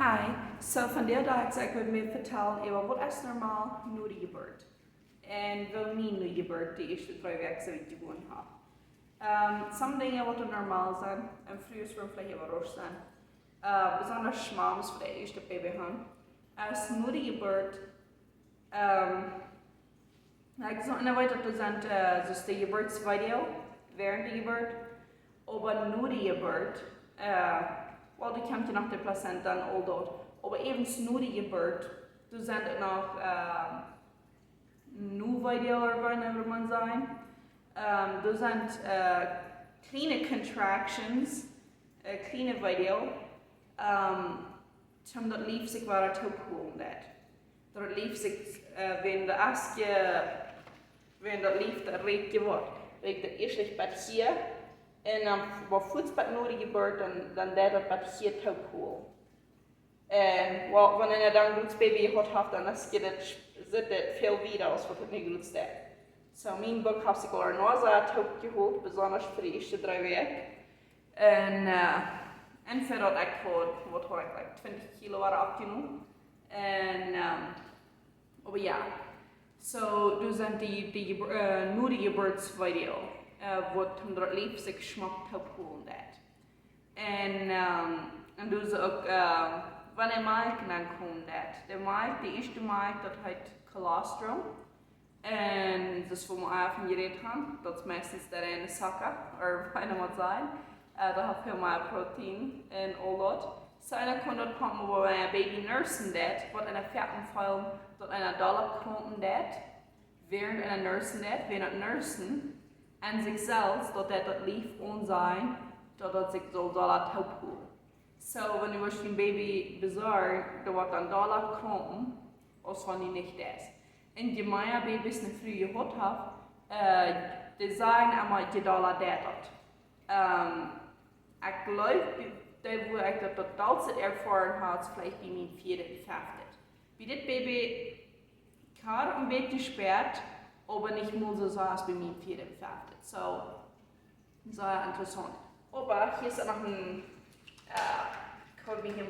Hi, so vandaag zou ik met me vertellen over wat is normaal na de geburt. En wel niet na de geburt, de eerste 3 weken zoals ik gewoon heb. Sommige dingen wat normaal zijn, en vroeger waren vielleicht even rustig zijn. Besonders schmams voor de eerste baby gaan. Als na de geburt, ik zou niet weten dat zijn dus de geburtsvideo, während de geburt, aber na de geburt, well, die komt je nach der Plazenta und all dort. Aber eben na de geburt, du sind noch Nu-Video oder wanneer man sein. Du sind kleine Contractions, kleine Video, zum dat lief sich waar het opgeholen dat. Dat lief zich, wenn de Aske, wenn dat lief, dat reed je wordt. Reed dat eerst bij hier. En wat voetsbad nodig gebeurt, dan dat wat hier te opholen. En wanneer je dan een baby heeft, dan zit het veel weer als wat het nu goed staat. So, mijn boek heb ik al nooit opgehoord, besonders voor de eerste 3 weken. En verder ik wat hoor ik, like 20 kilo afgenomen. En, aber ja, so, dus zijn die nu de geburtsvideo. Wat hem dat lief zich schmackt opholen dat. En dus ook, wanneer melk dan komt dat. De melk, de eerste melk, dat heet colostrum. En dus voor me even gereed gaan, dat is meestens daarin de zakken, of bijna wat zijn. Dat heeft veel meer protein en al dat. So, dan kan dat komen waar een baby nursen dat, wat in een vettenfeil, dat een dollar komt dat. Während een nursen dat, während het nursen. En zichzelf, dat dat lief onzijn, dat zich zo dollar opholen. So, wanneer je een baby bezorgt, dan wordt een dollar komen, als wanneer niet is. En die meeste baby's die vroeger gehad hebben, die zijn allemaal die dollar dat. Ik geloof, dat ik dat totaal ervaren had, vielleicht bij mijn 4e en 5e. Bij dit baby gaat een beetje spät, aber nicht mal so als bei mir 4. und 5. So, sehr interessant. Aber hier ist noch ein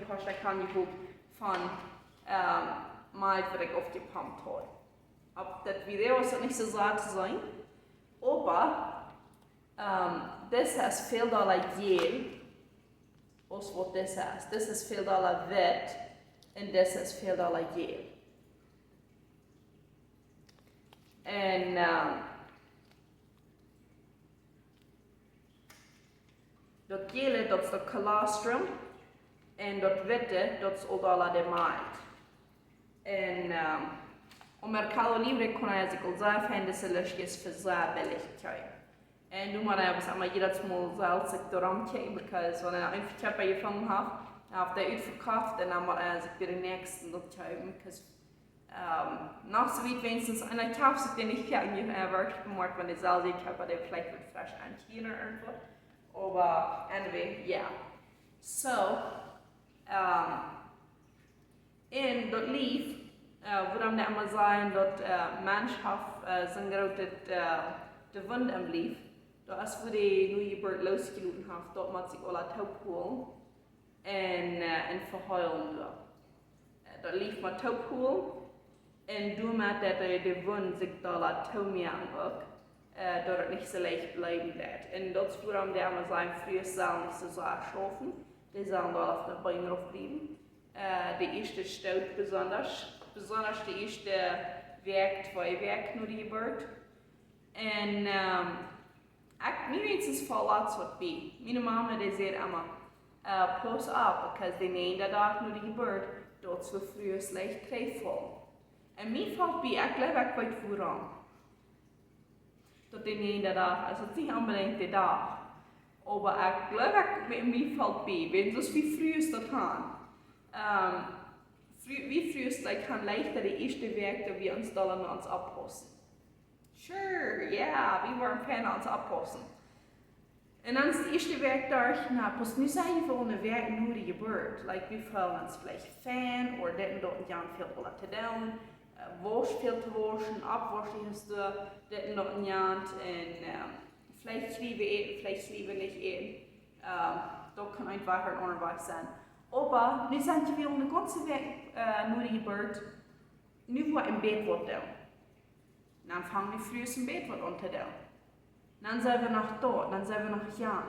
Vorschlag von mal, was ich aufgepumpt habe. Ob das Video ist nicht so sehr zu sein, aber das ist viel Dollar Gel, als was das ist. Das ist viel Dollar Wett und das ist viel Dollar Gel. En dat gele, dat is de colostrum. En dat witte, dat is al de maat. En om er calorieën kon je zich al zeggen, dat ze lusjes voor zeer billig krijgen. En nu maar even maar jedes Mal zelfs zich daarom kijken, because wanneer je een verkeerd bij je vangen hebt, dan heb je uitverkauft en dan maar je zich bij de nächsten dat kijken, because noch so weit wenigstens einer kauft sich den nicht fertig erwartet gemacht, wenn ich selber habe, der vielleicht wird frisch anziehen oder irgendwas. Aber anyway, ja. Yeah. So, in dat lief, waarom dat immer sein, dat Mannschaft sind gerade de Wund am lief, da ist wo die neue Geburt losgeluten hat, dort muss sich alle taub holen und verheulen. Dat lief mit taub holen. En doordat de wond zich daar laat traichmeaken ook, dat het niet zo leicht blijven dat. En dat is waarom de allemaal zijn vroeger zullen niet zo zwaar schaffen. Die zullen daar auf de benen afblijven. De eerste stoot besonders de eerste week, 2 weken na de geburt. En ik wenigstens verlaat wat bij. Mijn mama die zei allemaal, pas op, because de ene dag na de geburt, dat is vroeger slecht krijgvol. En mij valt bij, ik geloof ik weet vooraan. Dat in één dag, also niet unbedingt de dag. Maar ik geloof ik, mij valt bij, wenn zoals wie früh ist das gaan. Wie früh ist like gaan leichter de eerste week dat we ons dan aan ons oppassen. Sure, ja, we waren fan aan ons oppassen. En dan is de eerste week daar, nou, pas nu zijn je voor een week nu de gebeurt. Like, we voelen ons vielleicht fan, of dit en dat en veel te doen. Wasch veel te waschen, abwaschen ist dit nog een jaar en vielleicht lieber eten, vielleicht lieber nicht eten. Dat kan einfach ein Unterweis sein. Aber nu zijn we om de ganze Weg nur die geburt. Nu wo im Bett wordt dan. Dan fangen wir früh im Bett wird unter dan. Dann sind wir noch dort, dann sind wir noch ja.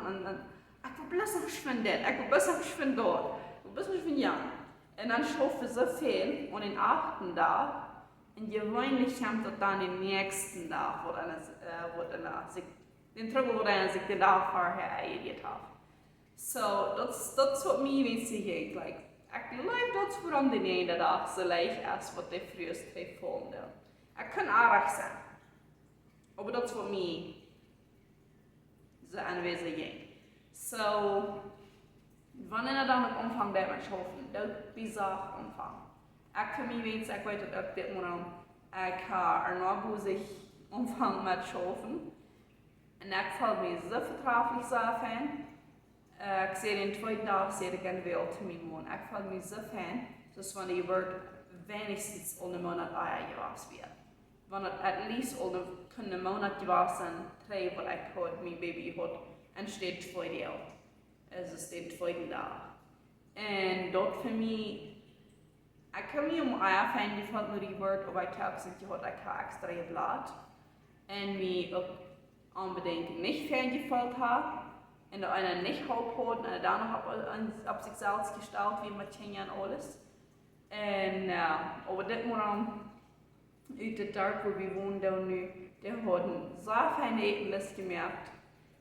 Ich will bloß noch schwindet, ich will bloß noch schwindet dort. Ich will bloß noch schwindet ja. Und dann schaffen wir so viel und den 8. Tag. Und gewöhnlich kommt das dann den nächsten Tag, wo sich den Trouble, wo einer sich den Tag vorher erledigt hat. So, das wat mij weet ik. Like, ik leef dat voor aan de ene dag zo leicht als wat de frühst twee vonden. Ik kan aardig zijn. Maar dat is wat mij zo aanwezig is. So, wanneer dan op omvang dat met schoffen, dat bizar omvang. Ik voor mij weet, ik weet dat op dit moment ik ga er nog boezig omvang met schoffen. En ik voel me zo vertrouwelijk zo fan. Ik zie in 2 dagen zeer ik in veel te mijn man. Ik voel me zo fan. Dus wanneer je wordt wenigstens onder maand gewas weer. Wanneer het at least onder kunnen maand gewas en 3 wat ik had, mijn baby had. En steeds 2 deel. Dus steeds 2 dag. En dat voor mij. Ik kan me om eigen fan die valt nu die wordt. Of ik heb zich gehad, ik ga extra blad. En me ook unbedingt nicht fan gefällt hat. Und der einer nicht Haut hat, und der noch auf sich selbst gestellt, wie mit Kindern und alles. Und aber das Mal uit de dorp waar we woonden nu, die hadden zo fijn etenles gemerkt.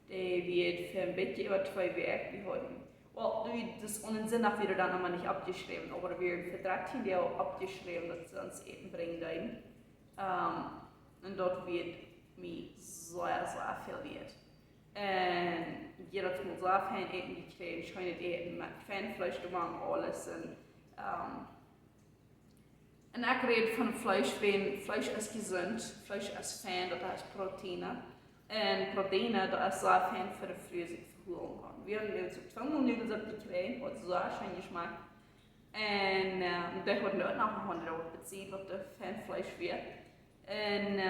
Die wird für ein bisschen über 2 Wochen, die hadden. Well, das ist unsinnig wieder dann aber nicht abgeschrieben, aber wir haben für 13 Jahre abgeschrieben, dass sie uns Eten bringen dürfen. Und dort wird mir sehr viel wird. Und jeder hat mir sehr fein Eten gekriegt, schöne Eten mit Fanfleisch gemacht, alles. Und ich rede von Fleisch, wenn Fleisch ist gesund, Fleisch ist fein, das heißt Proteine. Und Proteine, das ist sehr fein für die Frühstück verholen kann. Wir haben jetzt 2 Minuten gekriegt, hat sehr schön Geschmack. Und der hat nicht nach 100 Euro bezahlt, was der Fanfleisch wird. Und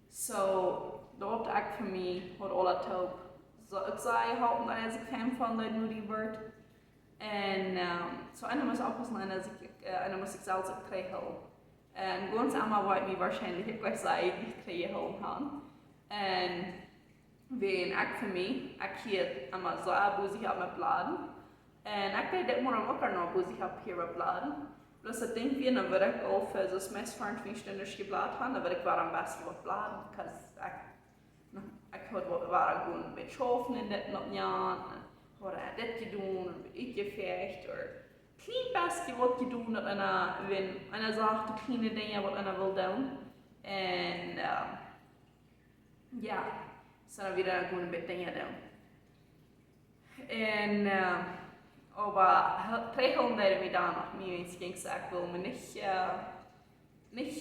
so, dort ich für mich hat alle Taub so ich sei halten, als ich Fan von der nur die wird. Und so einer muss aufpassen, einer muss sich selbst auch kriegen. Und ganz einmal wollte ich wahrscheinlich etwas sagen, ich kriege kann. Und wenn ich für mich, ich hier einmal so, wo ich habe mit Bladen. Und ich kriege das immer noch noch, wo ich habe hier mit Bladen. Bloß ich denke, dann würde ich auch für das Mess 24 Stunden gebladet haben, dann würde ich am besten mit Bladen, weil ich war gut mit Schafen in den Jahren. Oder das getan und ich gefecht oder klein best was getan hat wenn einer sagt kleine Dinge was einer will tun und ja so dann wieder gut mit Dinge tun und aber traichmeaken wir da noch mir ins gesagt will man nicht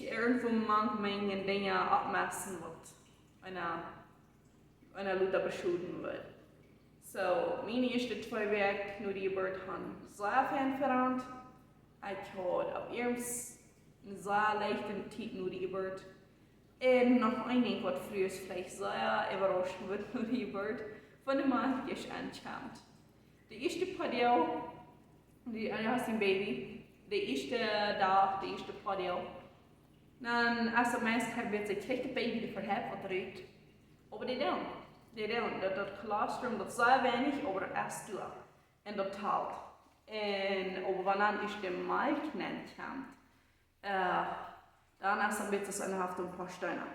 irgendwo manche Dinge abmessen wird einer Luther beschuldigen wird. So, meine ersten 2 Wochen nur die Geburt haben sehr viel verrannt. Ich hatte auf ihrem sehr leichten Zeit nur die Geburt. Und noch einiges, was früher vielleicht sehr überrascht wird nur die Geburt, von dem Mann ist ankommt. Die erste Partie, die hast ein Baby, der erste Tag, der erste Partie. Dann, als der Mensch wird sich kriegt das Baby dafür verdrückt. Aber die don't. Dat colostrum dat sehr wenig, aber erst durch. Und das halt. Und aber wenn ich den Mal genannt habe, dann ist ein bisschen eine Haft ein paar Steine.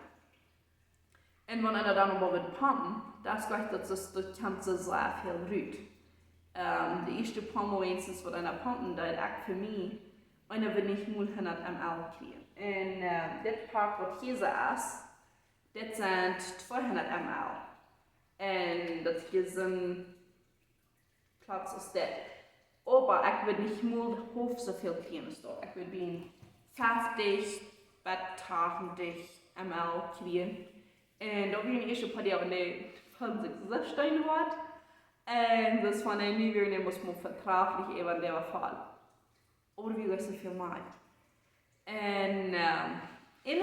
Und wenn er dann aber mit pumpen, das gleich, das kommt so sehr viel rüt. Die erste Pumpe wenigstens, was einer pumpen, da ist für mich, einer will nicht 0,100 ml kriegen. Und das Park, was hier so ist, das sind 200 ml. Und das hier sind Platz ist das. Aber ich will nicht nur hoch so viel kriegen. Ich will bin 50 bis 80 ml kriegen. Und da bin ich schon ein paar Jahre nicht 50 Steine hat. Und das von der Nivelle muss man vertraglich eben der Fall. Aber wie ist so viel mal? Und wenn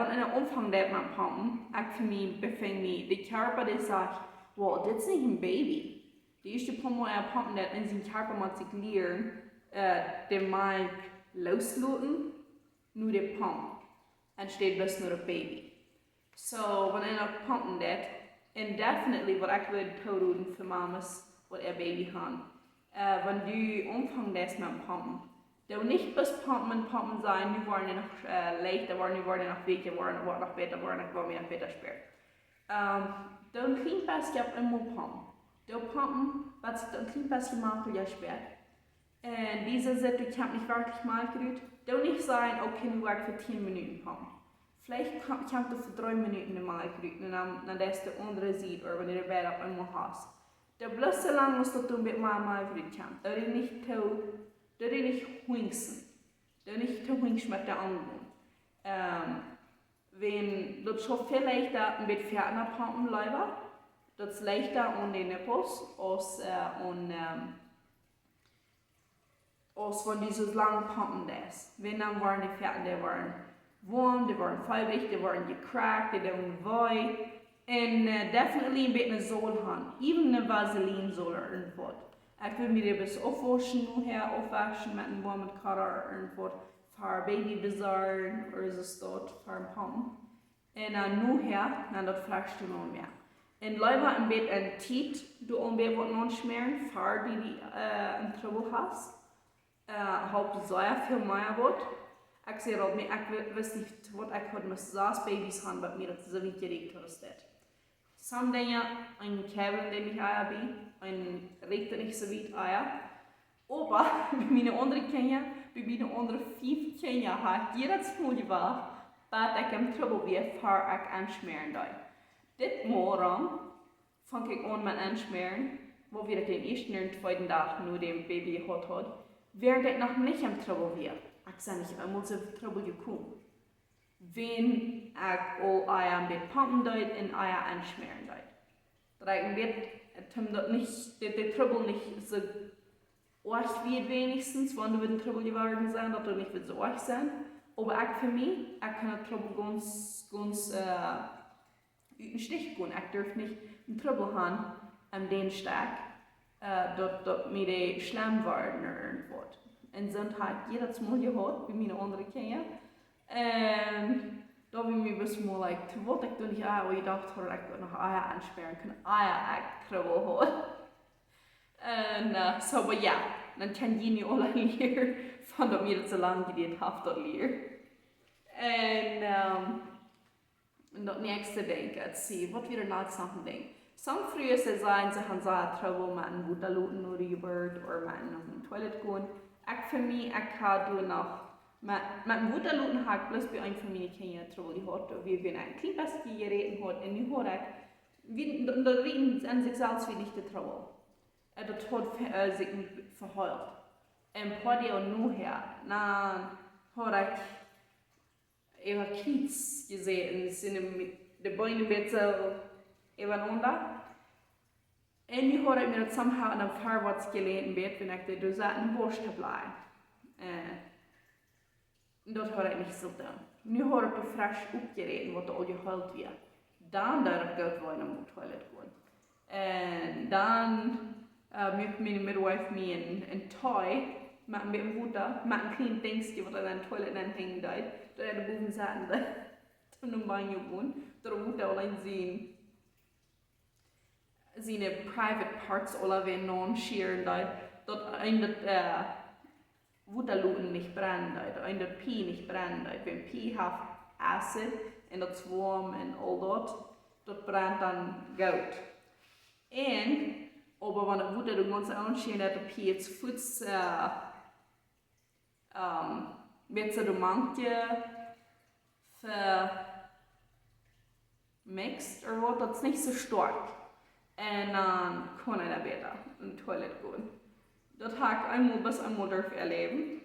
einer Umfang der man pumpen, ich für mich befängt mich, der Körper der sagt, wow, das ist nicht ein Baby. Die eerste paar Mal pumpen dat in zijn Körper mal sich lernen, den Milch loslassen, nur der Pump. Entsteht bis nur ein Baby. So, wenn ich noch pumpen dat, indefinitely, was ich würde tun für Mamas, was ihr Baby haben, wenn du anfängst mit Pumpen, du nicht bis Pumpen sein, du waren ja noch leicht, du waren ja noch weak, du waren noch besser, du waren noch besser spät. Du ein klein bisschen immer pumpen. Du pumpen, was du ein klein bisschen machen, ja spät. Und diese Zeit, ich habe nicht wirklich mal gerührt, du nicht sagen, okay, du warst für 10 Minuten pumpen. Vielleicht kannst du für 3 Minuten mal gerührt, und dann das der andere sieht, oder wenn du den Bett auf einmal hast. Du bloß so lange musst du mit mal gerührt haben. Du nicht huingsen. Du nicht zu huingsen mit der anderen. Wenn du schon viel leichter mit Pferden pumpen leider, das ist leichter an den Nippels als wenn die so lange pumpen das. Wenn dann waren die Pferden, die waren warm, die waren farbig, die waren gecrackt, die waren wei. Und definitely ein bisschen Sohl haben. Even eine Vaseline-Sohle irgendwo. Ich will mir das aufwaschen, aufwaschen mit einem warmen Kader irgendwo. Für Babybazar oder so dort, für ein Pumpen. Und dann das fragst du noch mehr. Und Leute ein bisschen ein Tiet, du ein bisschen was noch schmieren, für die ein Trouble hast. Haupt sehr viel mehr wird. Ich sehe auch nicht, ich weiß nicht, was ich heute mit 6 Babys haben, bei mir das so wie geregelt ist. Some Dinge, ein Kabel, den ich Eier bin, ein regt nicht so weit Eier. Aber bei meinen anderen Kindern, bei meinen anderen 5 Kindern, hat jedes Mal war, dass ich im Trouble bin, bevor ich anschmieren darf. Dit Morgen fange ich an mit Anschmieren, wo wir den ersten und zweiten Tag nur dem Baby gehabt hat, während ich noch nicht im Trouble war. Ich sage nicht, ich muss in Trouble gekommen. Wenn ich all Eier mit pumpen darf und Eier anschmieren darf. Da ich wird der Trouble nicht so arg wird wenigstens, wenn du mit dem Trouble geworden sein, dass du nicht so arg sein. Aber ich für mich, ich kann den Trouble ganz in den Stich gehen. Ich darf nicht einen Trouble haben am Dienstag, dass mir die schlimm werden oder irgendwas. Und so hat jedes Mal gehabt, bei meinen anderen Kindern. Und da habe ich mir bis mal like, wollte ich nicht aber ich dachte, ich noch Eier ansperren können, Eier Trouble haben. Und so, aber ja, dann kann ich nicht alle lernen, von dass mir das so lange gedauert hat, das lernen. Und das nächste Ding, let's see, was wieder noch Sachen denken. Some früher sagen, sie haben so Trouble mit einem guten Luten oder geburt oder mit einem Toilette gehen. Ich für mich, ich habe noch mit einem guten Luten habe ich bloß bei einem von meinen Kindern Trouble gehabt, wie wenn ein klein bisschen gereden hat und ich habe und da reden an sich selbst wie nicht der Trouble. Das hat sich verheult. Ein paar Jahre nachher, dann habe ich über Kiez gesehen, sind die Beine ein bisschen übereinander. Und ich habe mir das somehow an einem Fahrrad gelehnt, wenn ich da saßen, wo ich bleibe. Dat had ik niet zo gedaan. Nu heb ik frisch opgereden wat al gehuild werd. Dan durf ik uit naar het toilet gaan. En dan maakt mijn midwife me een toy met een water, met een klein dingetje wat aan het toilet hing deed. Dat er boven zaten, toen een banjo gaan. Dat water alleen zijn private parts alle weer non-sheer deed. Dat eindigt Wutterluten nicht brennen, und der Pee nicht brennen. Wenn Pee hat Acid und das warm und all das brennt dann gut. Aber wenn der Wutter du ganz anschauen, dass der Pee jetzt Fuß wird so manche vermixt oder was, das ist nicht so stark. Und dann kann er besser in die Toilette gehen. Das habe ich bis einmal erleben.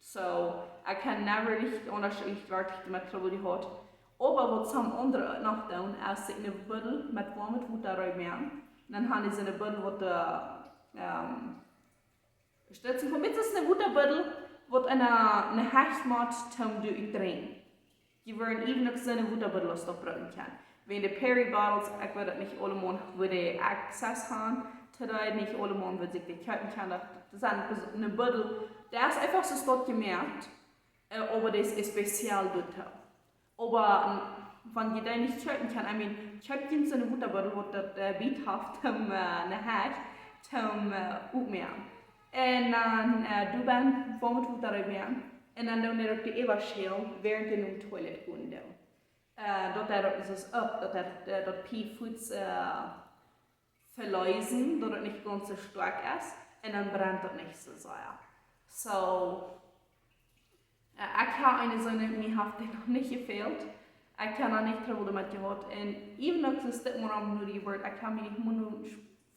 So, ich kann never nicht unterschiedlich wirklich mit Trouble gehabt. Aber was haben andere noch tun, ist in eine Büttel mit warmem Wasser reinmachen. Dann haben sie eine Büttel, die stützen kann. Jetzt ist eine Wasserbüttel, die eine Hechtmat durchdrehen. Die werden eben noch so eine Wasserbüttel brauchen kann. Wenn die Perry Bottles, ich weiß nicht alle Mal, wo die Access haben, today nicht alle Mann wird sich die Köpfen kann, das ist eine Büttel, der ist einfach so dort gemerkt, aber das ist speziell dort. Aber wenn je dat nicht köpen kan, köpen så en voetabel wordt dat bit haft om een haag om opmerken. En dan doe ben van het voet daarop aan. En dan doen we ook de eeuwscheel während in de toilet gaan doen. Dat er is op, dat P-Foods verleusen, dat het niet ganz so stark ist. En dan brennt dat niet so sehr. So, ich habe eine Sonne, mir hat die noch nicht gefehlt. Ich kann auch nicht darüber damit gehört. Und even though es das immer am nur die Wort, ich kann mich nicht nur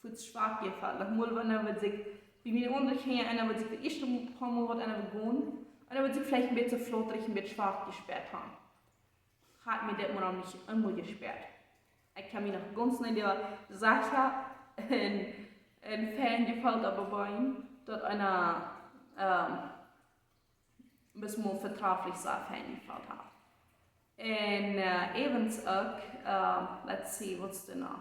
für das schwach gefallen. Nach mal, wenn er sich, wie mir untergehen, einer wird sich das erste paar Mal wird einer begonnen, und er wird sich vielleicht ein bisschen flotterig, ein bisschen schwach gesperrt haben. Hat mir das immer nicht immer gesperrt. Ich kann mich noch ganz nicht der Sache in Fan gefällt, aber bei ihm, dass einer bis man vertraglich sagt, Fan gefällt hat. En evens ook, let's see, what's er nog?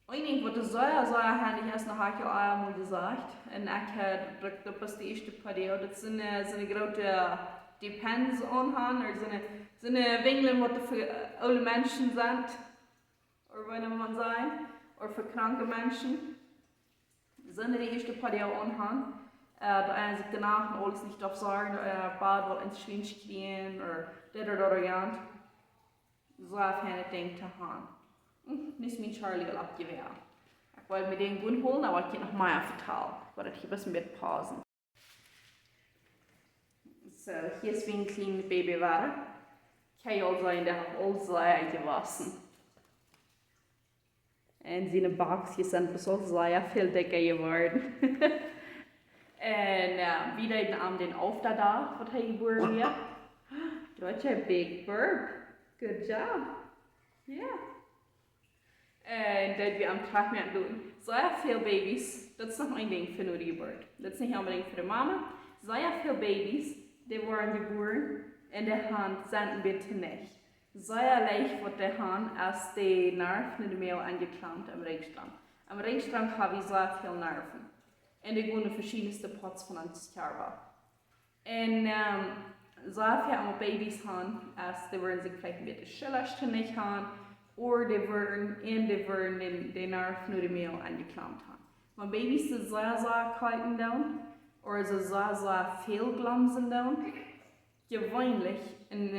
Eén wat de zeer handig is, nog had je al einmal gesagt. En ik heb dat was de eerste periode. Dat zijn grote depends on han, er zijn winkelen wat voor oude mensen zijn, of wanneer man zijn, of voor kranke mensen. Zijn de eerste periode on han. Da einer sich danach alles nicht darf sagen, Bad will ins Schwinsch gehen oder das ja. So eine Ding zu haben. Nicht mit Charlie abgewehrt. Ich wollte mir den gut holen, aber ich kann noch mehr vertrauen, weil ich hier ein bisschen mit pausen. So, hier ist wie ein kleines Baby war. Kann ja auch sein, der hat alles sehr gewaschen. Und seine Box sind bis auch sehr viel dicker geworden. Und wieder in am den Aufter da, was er geboren wird. That's a big burp. Good job. Yeah. Und dann wir am traichmeaken doen. Sehr viele Babys, das ist noch ein Ding für nur die Geburt. Das ist nicht unbedingt für die Mama. Sehr viele Babys, die wurden geboren in der Hand sind bitte nicht. Sehr leicht wird der Hand als die Nerven in der Mehl angeklammt am Ringstrang. Am Ringstrang habe ich sehr viele Nerven. Und die gehen in verschiedenste Pots von uns Körper. Und sehr viele Babys haben, als die werden sich vielleicht ein bisschen schillerständig haben, oder die werden den Nerv nur die Mehl angeklammt haben. Wenn Babys so sehr kalten down, oder so sehr viel glamsen down, gewöhnlich in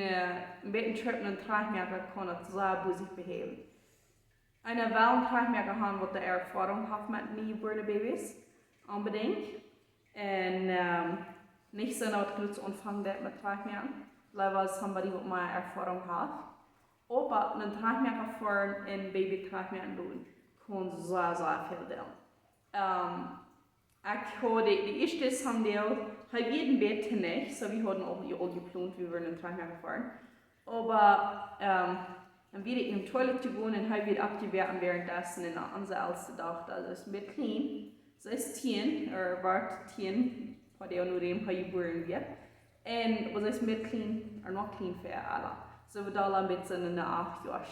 bisschen Trippen und Traichmeaken kann das sehr busig beheben. Eine Traichmeaken haben, die die Erfahrung hat mit newborn Babys. Unbedingt. Und nicht so laut genug zu anfangen mit Traichmeaken, weil es somebody mit mehr Erfahrung hat. Aber einen Traichmeaken fahren in Baby Traichmeaken tun, kann sehr viel tun. Ich habe die erste haben die halt jeden Bett nicht, so wir hatten auch geplant, wie wir einen Traichmeaken fahren. Aber dann wieder in die Toilette gehen und habe wieder abgewehrt währenddessen in unserer älteste Tochter, also ist mit clean. So ist 10, oder wart 10, bei der nur dem geboren wird. Und was ist mit clean, oder noch clean für alle. So wird alle ein bisschen in der 8 Jahre.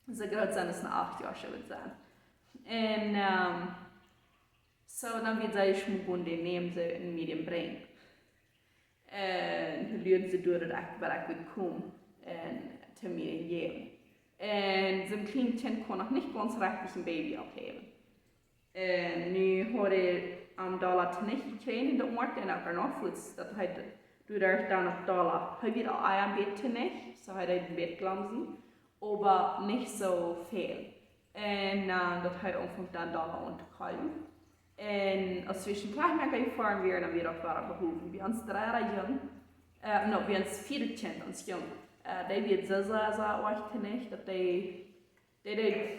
So gerade sein, dass es eine 8 Jahre wird sein. Und so dann wird sie schmucken, den nehmen sie in Medien bringen. Und lernen sie durch, dass ich gut komme und zu mir geben. Und so ein kleines Kind kann noch nicht ganz richtig ein Baby abheben. Und nu har det dollar nicht gekriegt in der Markt und auch noch Fuß. Das heißt, du darfst da noch Dollar. Har wieder ein Bett nicht, so hat er ein Bett glamsen, aber nicht so viel. Und das hat einfach dann Dollar untergehalten. Und als zwischen Traichmeaken gefahren wir dann wieder auf behoven. Wir haben 3 jung, wir haben 4 Kind uns jung. Die wird so echt nicht, dass die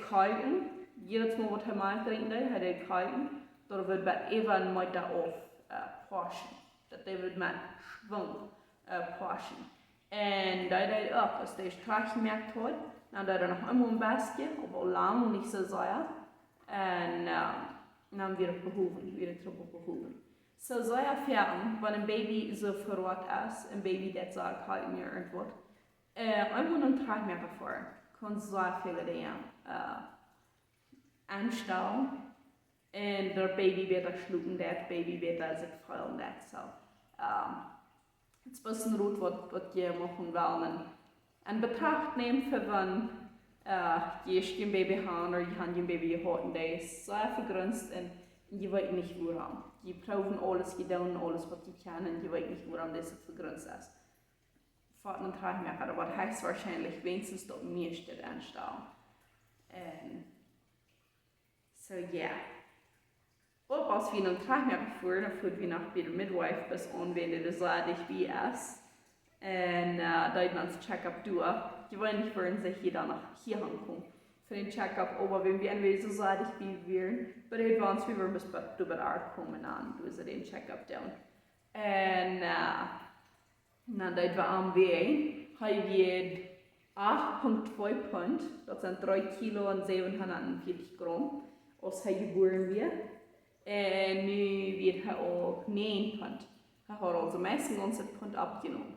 kalten. Jedes Mal, was er mal trinkt, hat er kalten. Da wird bei even mit auf portion. Dat wird mit Schwung portion. Und da ist auch, als der Traichmeaken hat, dann hat er noch immer ein bisschen, aber lang nicht so sehr. Und dann wieder behoven. So sehr fern, wenn ein Baby so verrückt ist, ein Baby, das so kalten irgendwo. Ik moet een traichmeaken voor. Kon zo veel dingen aanstellen. En de baby beter schlucken, dat baby beter zich vuilen, dat zo. Het is best een route wat je mogen willen. En betracht neemt van je een baby gaan of je gaat je baby houden. Dat is zo vergrunst en je weet niet waarom. Je proeft alles, je doet alles wat je kan en je weet niet waarom deze vergrunst is. Voor een traichmeaken wordt hij waarschijnlijk wenigstens dat meeste aanstellen. En so ja. Op als we een traichmeaken voeren, dan voeren we nog bij de midwife bis aanwenden de zadig wie is. En dat dan een check-up doen. Je weet niet waarom zich je dan nog hier aankomt. Voor een check-up, aber wenn wir ein so zadig wie wir, bereid waren wir bis du bei der kommen an, du ist den Check-up down. En dan dat we aan wegen, hij weegt 8,2 pond, dat zijn 3 kilo en 740 gram, als hij geboren werd. En nu weegt hij ook 9 pond. Hij had al de meeste onze pond afgenomen.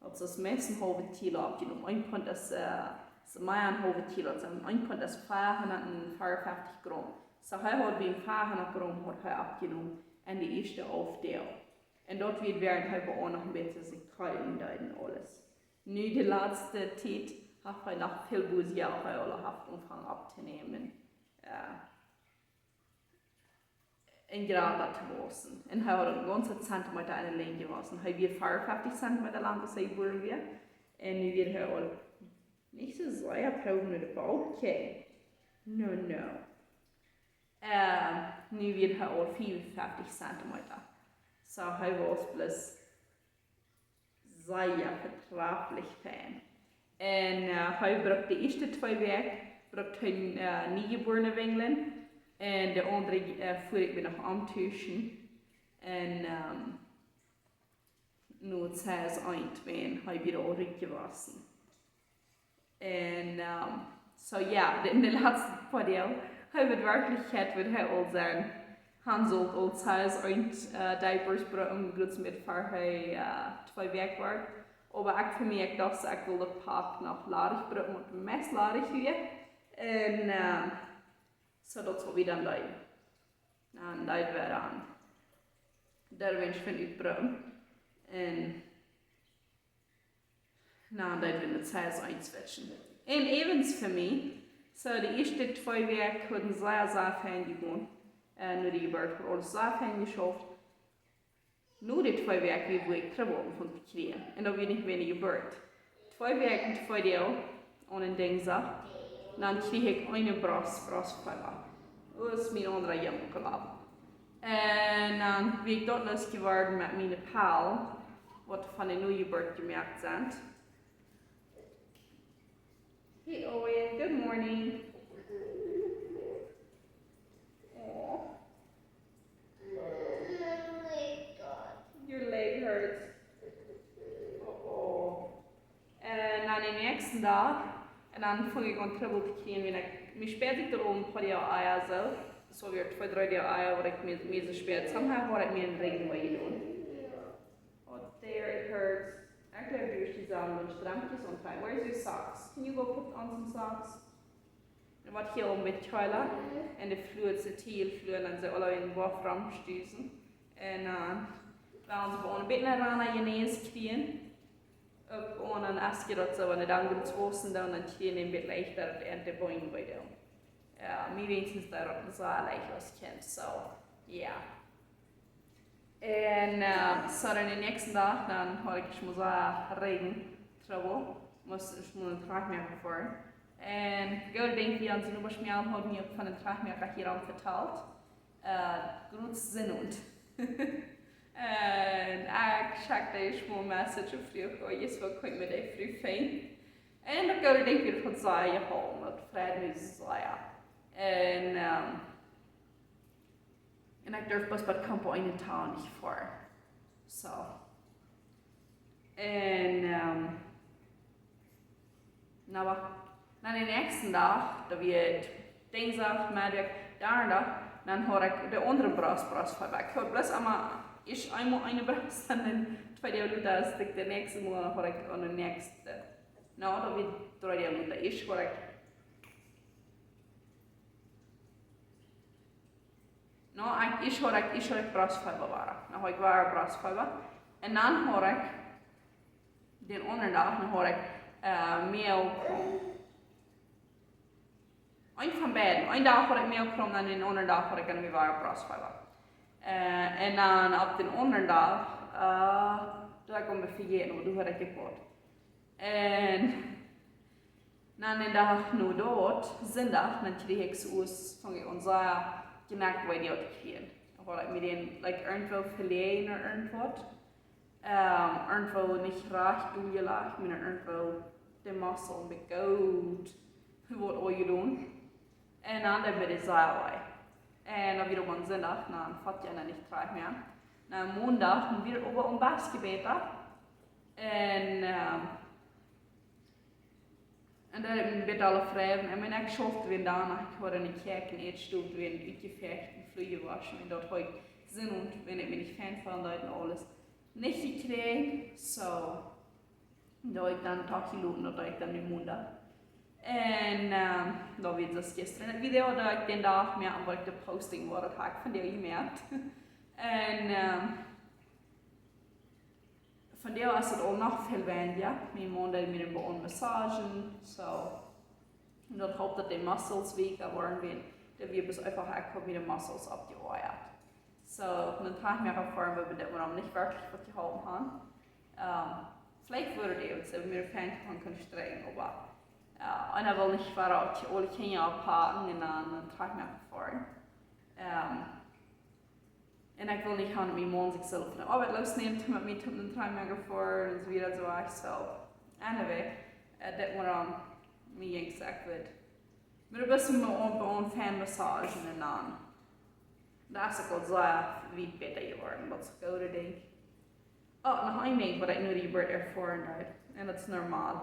Also das meeste halve kilo afgenomen. 1 pond is meer een halve kilo. Dus 1 pond is 554 gram. So hij had bij 500 gram had hij afgenomen. En de eerste afdeel. En dat werd während hij ook nog een beetje zich kruiden en alles. Nu de laatste tijd heeft hij nog veel boze alle afgevangen op te nemen. En gerade dat gewassen. En hij had een ganze centimeter aan de lijn gewassen. Hij werd 54 centimeter lang als hij geboren werd. En nu werd hij al niet zo zeer proud met de bouw. Oké. No. Nu werd hij al 54 centimeter. So hij was plus zeer vertragelijk fijn. En hij bracht de eerste 2 weken bracht hij nieuwgeborene wengelen. En de andere voer ik weer nog aantussen. En nu het 6 eind ben hij weer al rik gewassen. En so ja, in de laatste paar deel, hij werd werkelijk wordt hij al zijn handelt al 6 eind diapers gebruikt met waar hij 2 weken werd. Maar ik vermerk dat ik wil de pak nog larig gebruiken, want het meest larig weer. En so dat is wat we dan doen. En dat we dan daar wens van uitbrengen. En dat we het 6 einswitchen. En evens voor mij, so de eerste 2 weken hadden zeer fijn gegaan. En nu de geburt had alles zeer fijn geschaft. Nu de 2 weken weer ik trouwel van te krijgen. En dat werd niet meer geburt. 2 weken voor deel aan een dinsdag. Dan kreeg ik een brastpijper. Dat is mijn andere jammerklap. En dan ben ik Toddler geworden met mijn paal, wat van de nieuwe geburt gemerkt zijn. Hey Owen, good morning. Oh. Your leg hurts. Oh. En dan de nächste dag. En dan vang ik aan trouble te krijgen, wanneer ik me spät ik erom een paar eier zo. Zo weer 2, 3 eier, wat ik me zo spät somehow had ik me een regen bij doen. Oh, there it hurts. Actually, I do she's on lunch drankjes on time. Where's your socks? Can you go put on some socks? En wat hier om met kruiden. En de vloer, de teelvloer, en ze alle in boven ramstuzen. En dan ze gewoon een beetje naar je neus krijgen. Op een asje dat ze wanneer dan goed wassen dan krijgen een beetje leichter en de boeien bij doen. Ja, mij wenigstens daar zo leicht als kind, so ja. En zo dan de nächste dag dan had ik regen trouble, moest ik een traichmeaken voor. En ik denk wie aan zijn oversmeel had me van een traichmeaken hier aan verteld. Goed zinnend. En ik checkte een small message op vroeg, oh yes, wat kan ik met die vroeg fijn. En dan denk ik weer van zaaien halen, dat Fred nu zaaien. En ik durf pas wat kampen in de taal niet voor. Zo. En nou, na de nächste dag, dat we dinsdag, maandag, donderdag, dan had ik de andere bras voorbij. Ik had bloß einmal eine Bras, en dan 2 dagen later, de nächste Mal had ik aan de nächste No, då vi drar det mot det ish korrekt. No, ik ish korrekt bröstföljba bara. Nu har jag bara bröstföljba. En dan har jag den onderdag, nu har jag meelkrom. Een van beiden. Een dag har jag meelkrom en den onderdag har jag kan bara bröstföljba. En dan op den onderdag då jag kommer förgenom och då har jag geburt. En när den dag nu då zindag när krigs us fånge unser gemerkt vad det åt kien. Och med den like irgendwo verlegen oder irgendwas. Irgendwo nicht recht durchgelegt, mit irgendwo den Muskeln begood. Wat wil je doen? En dan hebben we de zaal. En dan weer op een zondag, dan vat je dan niet terug meer. Na maandag dan weer op een basgebeten. En daar heb ik met alle vrijven. En mijn schofte weer daarna, ik hoorde een kerk en eet stoot weer een uitgevecht en vloeien waschen. En dat heb ik zin en ben ik niet fan van dat en alles niet gekregen. So, dat ik dan toch gelopen dat ik dan nu maandag. En då vid det gestern ett video där jag den dag med att vara posting var ett hack från det jag gemerkt. En från det var så då nog felvändiga. Min måndag med en barnmassagen så då hoppas att det muscles vika var en det vi bis einfach hack kommt mit den muscles upp die Ohr. Så den tag mer av form vad det var nicht wirklich vad jag har han. Vielleicht würde det så mer fan kan sträng och bara en jag vill inte vara att jag kan göra på innan traichmeaken för. En jag vill inte ha min mån sig själv från arbetslöshet med mig till den traichmeaken för och så vidare så. Anyway, det var mig exakt vid. Men det var som på en fanmassage innan. Det är så gott så vi bättre gör än vad så går det dig. Ja, nu har jag med vad jag nu är för en dag. Och det är normalt.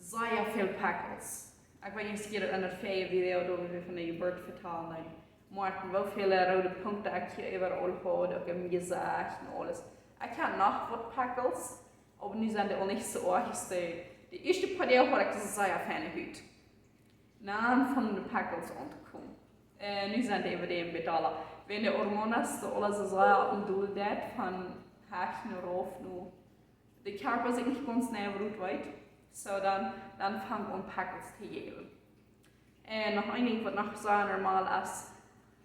Sehr viel Packels. Ik weet niet of je in het video door we van de geburt vertalen. Maar wel veel rode punten ik je overal had, ook in mijn gezicht en alles. Ik had nog wat Packels, maar nu zijn die al niet zo erg. De eerste paar jaar had ik een zeer fijne huid. Na van de Packels ontkomen. En nu zijn die even een betalen. Wenn de hormonen alles zo zeer ondoel deed van haag naar hoofd nu. De körper zich niet ganz näher roet weet. So dann fangen wir Packels zu geben. Und noch einiges, was noch so normal ist,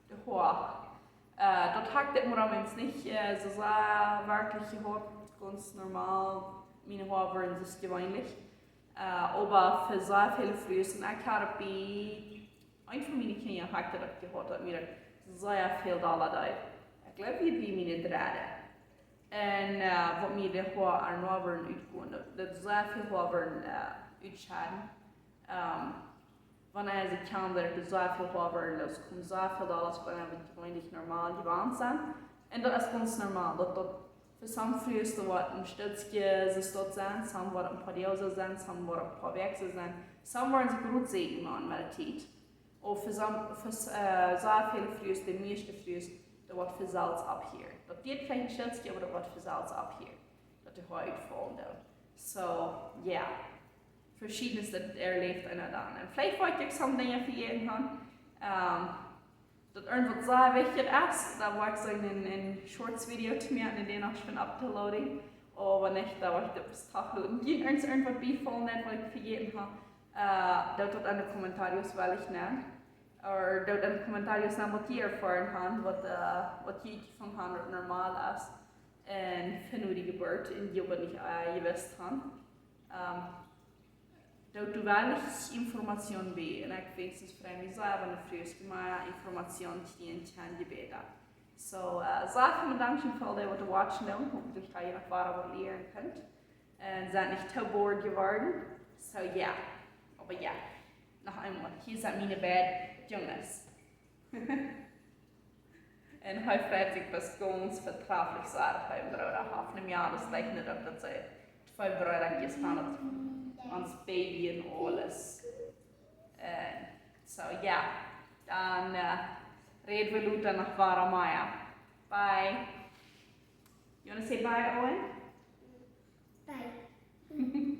der Haar. Dort hakt es mir nicht so sehr wirklich Haar, ganz normal. Meine Haare werden sich gewöhnlich. Aber für sehr viele Frühs, und ich habe bei ein von meinen Kindern hakt das gehört, hat mir sehr viel Dollar da. Ich glaube, wie meine Drähte. En wat mij de Haar er nog worden uitkomen, dat zeer veel Haar worden uitscharen. Wanneer ze kan er zeer veel Haar worden, dat komt zeer veel dollars wanneer we gewoonlijk normaal gewend zijn. En dat is ganz normaal, dat voor sommige vrouwen wat een stukje ze stot zijn, sommige wat een paar deel zijn, sommige wat een paar weken zijn, sommige worden ze goed zeker man met de tijd. Of voor zeer veel vrouwen, de meeste vrouwen, dat wordt verzeld op hier. Dat dit kleine stukje, maar dat wordt verzeld op hier. Dat de Haar uitvallen. So, ja. Verschiedenes dat er leeft en dan. En vielleicht wollte ich some dingen vergeten haben. Dat irgendwas sehr wichtig ist, da war ich so in Shorts Video zu mir und den auch schon uploading. Aber nicht, da war ich das Tachluden. Irgendwas befallen hat, was ich vergeten habe. Dort an den Kommentaren, weil ich nicht. Or dort in de commentaren staan wat je ervaren hebt, wat je van gaan wat normaal is. En van hoe die gebeurt en je wat niet gewist hebt. Dort du weinig Informatzion bij. En ik weet het vrij mij zelf en de vreugde maar Informatzion die in het gebeten. So, sehr vielen Dank für alle, die watchen haben. Hoffentlich habe ich noch was lernen könnt. Und sind nicht zu bored geworden. So, ja. Aber ja. Noch einmal. Hier sind meine beiden Jungs. En hij freut sich was ganz vertraglich so beim Bruder auf einem Jahr. Das lijkt nicht, dat ze twee Brüder gestaan hat. Ons Baby und alles. So, ja. Dann reden wir Luther nach Varamaya. Bye. You want to say bye, Owen? Bye.